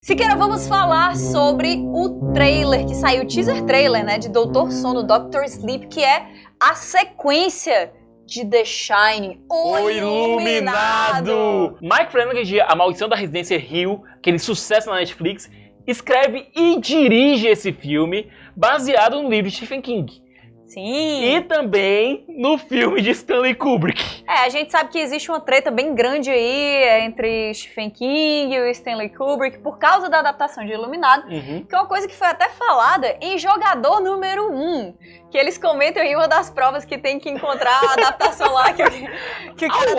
Siqueira, vamos falar sobre o trailer que saiu, o teaser trailer, né, de Doutor Sono, Doctor Sleep, que é a sequência de The Shining, o Iluminado. Mike Flanagan de A Maldição da Residência Hill, aquele sucesso na Netflix, escreve e dirige esse filme baseado no livro de Stephen King. Sim. E também no filme de Stanley Kubrick. A gente sabe que existe uma treta bem grande aí entre Stephen King e o Stanley Kubrick por causa da adaptação de Iluminado, que é uma coisa que foi até falada em Jogador Número 1, que eles comentam em uma das provas que tem que encontrar a adaptação lá que a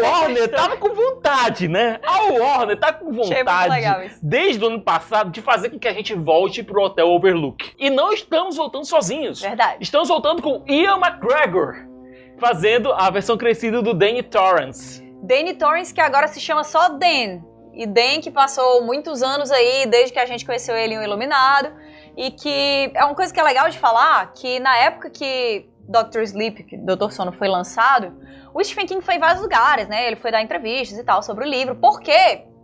Warner tava com vontade, né? A Warner tá com vontade, desde o ano passado, de fazer com que a gente volte pro Hotel Overlook. E não estamos voltando sozinhos. Verdade. Estamos voltando com Ian McGregor, fazendo a versão crescida do Danny Torrance. Danny Torrance, que agora se chama só Dan. E Dan, que passou muitos anos aí, desde que a gente conheceu ele em O Iluminado. E que é uma coisa que é legal de falar, que na época que Dr. Sleep, que Doutor Sono, foi lançado, o Stephen King foi em vários lugares, né? Ele foi dar entrevistas e tal sobre o livro, porque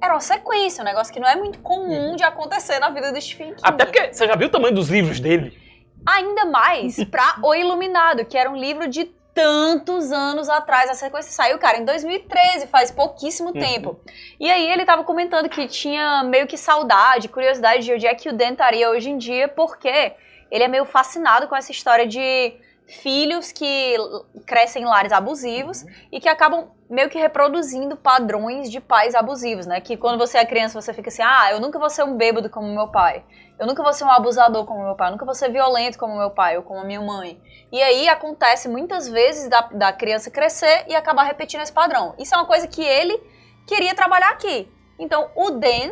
era uma sequência, um negócio que não é muito comum de acontecer na vida do Stephen King. Até porque você já viu o tamanho dos livros dele? Ainda mais pra O Iluminado, que era um livro de tantos anos atrás. A sequência saiu, cara, em 2013, faz pouquíssimo tempo. E aí ele tava comentando que tinha meio que saudade, curiosidade de onde é que o Dan estaria hoje em dia, porque ele é meio fascinado com essa história de filhos que crescem em lares abusivos e que acabam meio que reproduzindo padrões de pais abusivos, né? Que quando você é criança, você fica assim, eu nunca vou ser um bêbado como meu pai, eu nunca vou ser um abusador como meu pai, eu nunca vou ser violento como meu pai ou como a minha mãe. E aí acontece muitas vezes da criança crescer e acabar repetindo esse padrão. Isso é uma coisa que ele queria trabalhar aqui. Então o Dan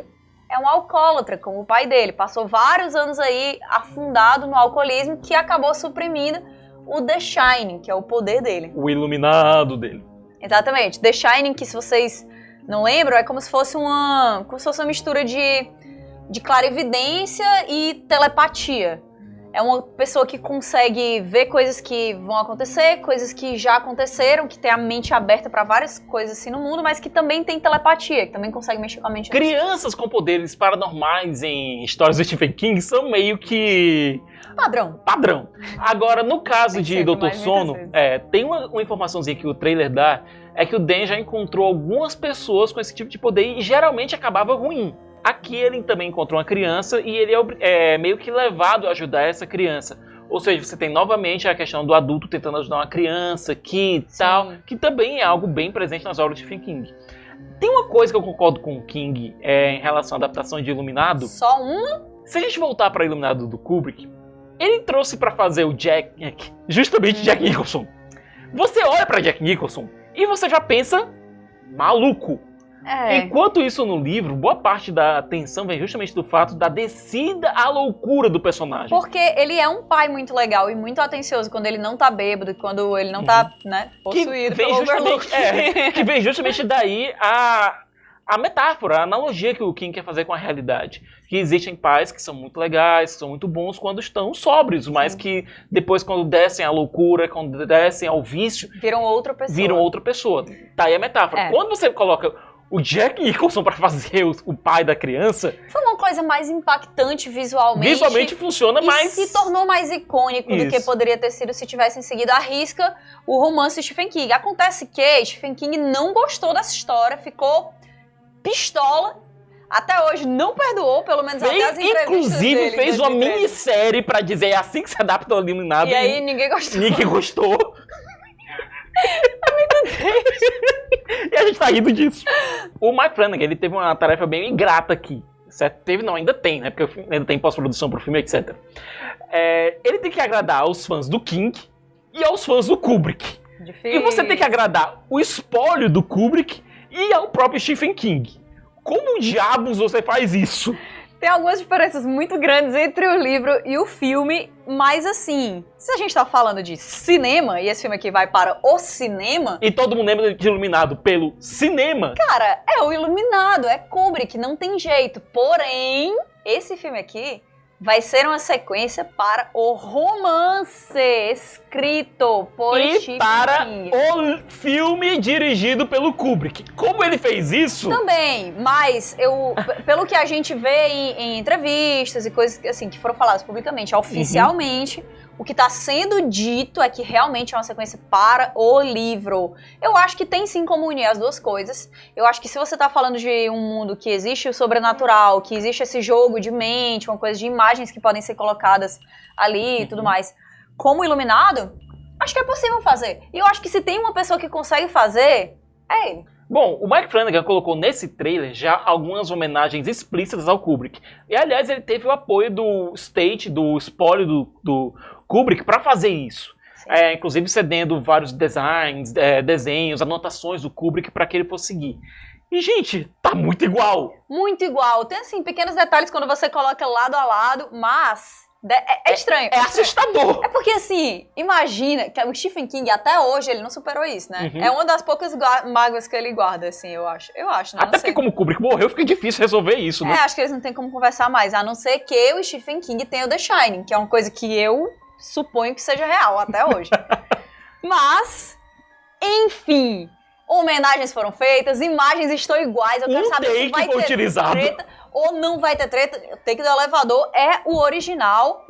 é um alcoólatra, como o pai dele, passou vários anos aí afundado no alcoolismo, que acabou suprimindo o The Shining, que é o poder dele. O Iluminado dele. Exatamente. The Shining, que se vocês não lembram, é como se fosse uma mistura de clarividência e telepatia. É uma pessoa que consegue ver coisas que vão acontecer, coisas que já aconteceram, que tem a mente aberta para várias coisas assim no mundo, mas que também tem telepatia, que também consegue mexer com a mente. Crianças com poderes paranormais em histórias do Stephen King são meio que padrão. Agora, no caso de Doutor Sono, tem uma informaçãozinha que o trailer dá, é que o Dan já encontrou algumas pessoas com esse tipo de poder e geralmente acabava ruim. Aqui ele também encontrou uma criança e ele é meio que levado a ajudar essa criança. Ou seja, você tem novamente a questão do adulto tentando ajudar uma criança aqui e tal, que também é algo bem presente nas obras de Stephen King. Tem uma coisa que eu concordo com o King em relação à adaptação de Iluminado. Só um? Se a gente voltar para Iluminado do Kubrick, ele trouxe para fazer o justamente Jack Nicholson. Você olha para Jack Nicholson e você já pensa maluco. Enquanto isso no livro, boa parte da atenção vem justamente do fato da descida à loucura do personagem. Porque ele é um pai muito legal e muito atencioso quando ele não tá bêbado, quando ele não tá, possuído pelo Overlook. Que vem justamente daí a metáfora, a analogia que o King quer fazer com a realidade. Que existem pais que são muito legais, que são muito bons quando estão sóbrios, mas que depois quando descem à loucura, quando descem ao vício... Viram outra pessoa. Tá aí a metáfora. Quando você coloca o Jack Nicholson pra fazer o pai da criança... Foi uma coisa mais impactante visualmente. Visualmente funciona mais... E se tornou mais icônico do que poderia ter sido se tivessem seguido à risca o romance de Stephen King. Acontece que Stephen King não gostou dessa história, ficou pistola. Até hoje não perdoou, pelo menos até as entrevistas inclusive dele, fez uma minissérie pra dizer assim que se adapta ao Iluminado. E aí ninguém gostou. Ninguém gostou. E a gente tá rindo disso. O Mike Flanagan, ele teve uma tarefa bem ingrata aqui. Certo? Ainda tem, né? Porque ainda tem pós-produção pro filme, etc. Ele tem que agradar aos fãs do King e aos fãs do Kubrick. Difícil. E você tem que agradar o espólio do Kubrick e ao próprio Stephen King. Como diabos você faz isso? Tem algumas diferenças muito grandes entre o livro e o filme, mas assim, se a gente tá falando de cinema, e esse filme aqui vai para o cinema... E todo mundo lembra de Iluminado pelo cinema? Cara, é o Iluminado, é Kubrick, não tem jeito. Porém, esse filme aqui vai ser uma sequência para o romance escrito por Stephen King. O filme dirigido pelo Kubrick. Como ele fez isso? Também, mas pelo que a gente vê em entrevistas e coisas assim que foram faladas publicamente, oficialmente, o que está sendo dito é que realmente é uma sequência para o livro. Eu acho que tem sim como unir as duas coisas. Eu acho que se você está falando de um mundo que existe o sobrenatural, que existe esse jogo de mente, uma coisa de imagens que podem ser colocadas ali e tudo mais, como Iluminado, acho que é possível fazer. E eu acho que se tem uma pessoa que consegue fazer, é ele. Bom, o Mike Flanagan colocou nesse trailer já algumas homenagens explícitas ao Kubrick. E, aliás, ele teve o apoio do State, do espólio do Kubrick, para fazer isso. Inclusive cedendo vários designs, desenhos, anotações do Kubrick para que ele fosse seguir. E, gente, tá muito igual. Muito igual. Tem, assim, pequenos detalhes quando você coloca lado a lado, mas... É estranho. É assustador. É porque, assim, imagina que o Stephen King, até hoje, ele não superou isso, né? É uma das poucas mágoas que ele guarda, assim, eu acho. Eu acho, né? Até porque como o Kubrick morreu, fica difícil resolver isso, né? Acho que eles não têm como conversar mais, a não ser que o Stephen King tenha o The Shining, que é uma coisa que eu suponho que seja real até hoje. Mas, enfim, homenagens foram feitas, imagens estão iguais, eu quero saber se vai ter treta ou não vai ter treta. O take do elevador é o original.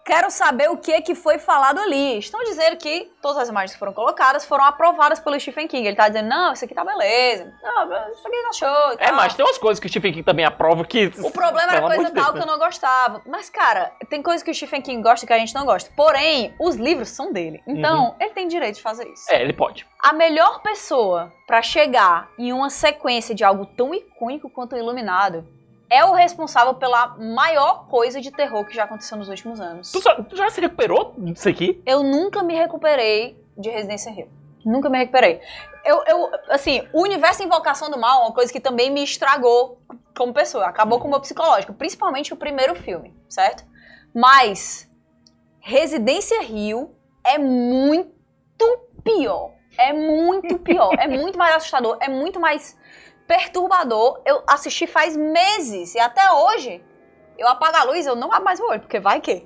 Quero saber o que foi falado ali. Estão dizendo que todas as imagens que foram colocadas foram aprovadas pelo Stephen King. Ele tá dizendo, não, isso aqui tá beleza. Não, isso aqui tá show e tal. Mas tem umas coisas que o Stephen King também aprova que... O problema era coisa tal que eu não gostava. Mas, cara, tem coisas que o Stephen King gosta que a gente não gosta. Porém, os livros são dele. Então, ele tem direito de fazer isso. Ele pode. A melhor pessoa pra chegar em uma sequência de algo tão icônico quanto o Iluminado é o responsável pela maior coisa de terror que já aconteceu nos últimos anos. Tu já se recuperou disso aqui? Eu nunca me recuperei de Residência Hill. Nunca me recuperei. Assim, o universo Invocação do Mal é uma coisa que também me estragou como pessoa. Acabou com o meu psicológico. Principalmente o primeiro filme, certo? Mas Residência Hill é muito pior. É muito pior. É muito mais assustador. É muito mais perturbador. Eu assisti faz meses e até hoje eu apago a luz, eu não abro mais o olho, porque vai que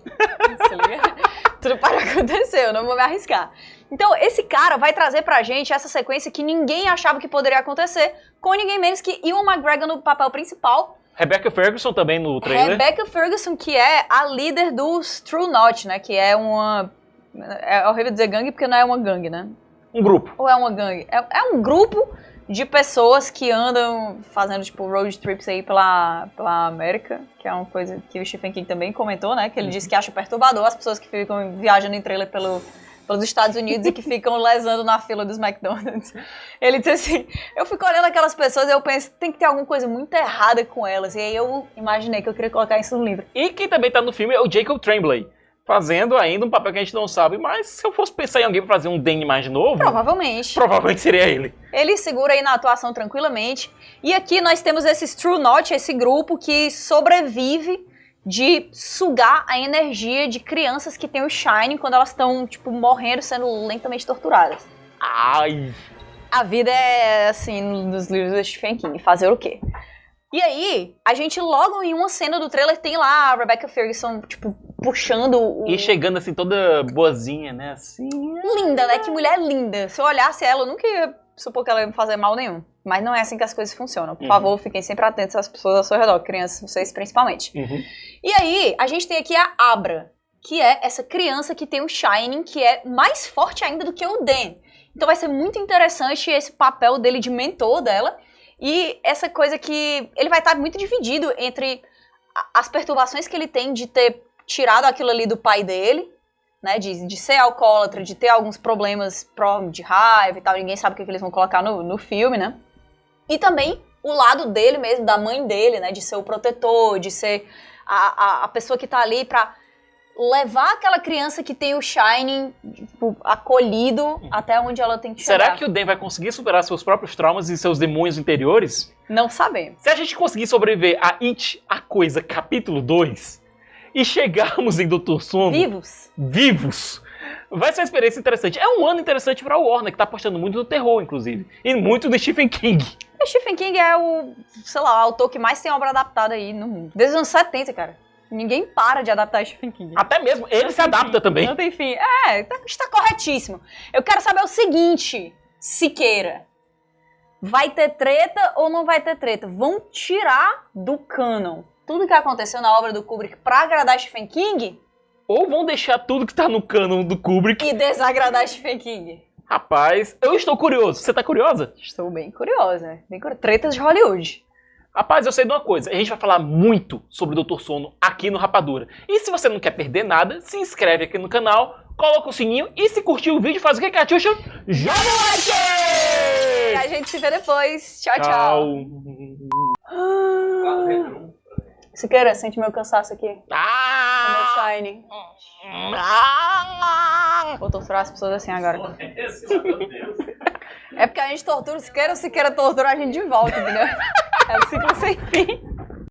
tudo pode acontecer, eu não vou me arriscar. Então esse cara vai trazer pra gente essa sequência que ninguém achava que poderia acontecer, com ninguém menos que Ewan McGregor no papel principal. Rebecca Ferguson também no trailer. Rebecca Ferguson, que é a líder dos True Knot, né, que é uma... É horrível dizer gangue porque não é uma gangue, né? Um grupo. Ou é uma gangue? É um grupo de pessoas que andam fazendo, tipo, road trips aí pela América, que é uma coisa que o Stephen King também comentou, né? Que ele disse que acha perturbador as pessoas que ficam viajando em trailer pelos Estados Unidos e que ficam lesando na fila dos McDonald's. Ele disse assim, eu fico olhando aquelas pessoas e eu penso, tem que ter alguma coisa muito errada com elas. E aí eu imaginei que eu queria colocar isso no livro. E quem também tá no filme é o Jacob Tremblay, fazendo ainda um papel que a gente não sabe, mas se eu fosse pensar em alguém pra fazer um Danny mais novo... Provavelmente seria ele. Ele segura aí na atuação tranquilamente. E aqui nós temos esses True Knot, esse grupo que sobrevive de sugar a energia de crianças que têm o Shining quando elas estão, tipo, morrendo, sendo lentamente torturadas. Ai! A vida é, assim, nos livros do Stephen King. Fazer o quê? E aí, a gente logo em uma cena do trailer tem lá a Rebecca Ferguson, tipo, puxando E chegando assim, toda boazinha, né? Assim... Linda, né? Que mulher linda. Se eu olhasse ela, eu nunca ia supor que ela ia me fazer mal nenhum. Mas não é assim que as coisas funcionam. Por favor, fiquem sempre atentos às pessoas ao seu redor, crianças, vocês principalmente. E aí, a gente tem aqui a Abra, que é essa criança que tem o Shining, que é mais forte ainda do que o Dan. Então vai ser muito interessante esse papel dele de mentor dela. E essa coisa que ele vai estar muito dividido entre as perturbações que ele tem de ter tirado aquilo ali do pai dele, né, de ser alcoólatra, de ter alguns problemas de raiva e tal, ninguém sabe o que eles vão colocar no filme, né? E também o lado dele mesmo, da mãe dele, né, de ser o protetor, de ser a pessoa que tá ali pra levar aquela criança que tem o Shining, tipo, acolhido até onde ela tem que chegar. Será que o Dan vai conseguir superar seus próprios traumas e seus demônios interiores? Não sabemos. Se a gente conseguir sobreviver a It, a Coisa, capítulo 2, e chegarmos em Doutor Sono... Vivos! Vai ser uma experiência interessante. É um ano interessante pra Warner, que tá apostando muito no terror, inclusive. E muito no Stephen King. O Stephen King é o, sei lá, o autor que mais tem obra adaptada aí no mundo. Desde os anos 70, cara. Ninguém para de adaptar Stephen King. Até mesmo, ele se adapta também. Não tem fim. Está corretíssimo. Eu quero saber o seguinte, Siqueira. Vai ter treta ou não vai ter treta? Vão tirar do canon tudo que aconteceu na obra do Kubrick pra agradar Stephen King? Ou vão deixar tudo que tá no canon do Kubrick e desagradar Stephen King? Rapaz, eu estou curioso. Você tá curiosa? Estou bem curiosa. Tretas de Hollywood. Rapaz, eu sei de uma coisa. A gente vai falar muito sobre o Dr. Sono aqui no Rapadura. E se você não quer perder nada, se inscreve aqui no canal, coloca o sininho e se curtiu o vídeo, faz o que, Catiuxa? Joga o like! E a gente se vê depois. Tchau, tchau. Siqueira, sente meu cansaço aqui. Meu Shine. Vou torturar as pessoas assim agora. É porque a gente tortura o Siqueira tortura a gente de volta, entendeu? É um ciclo sem fim.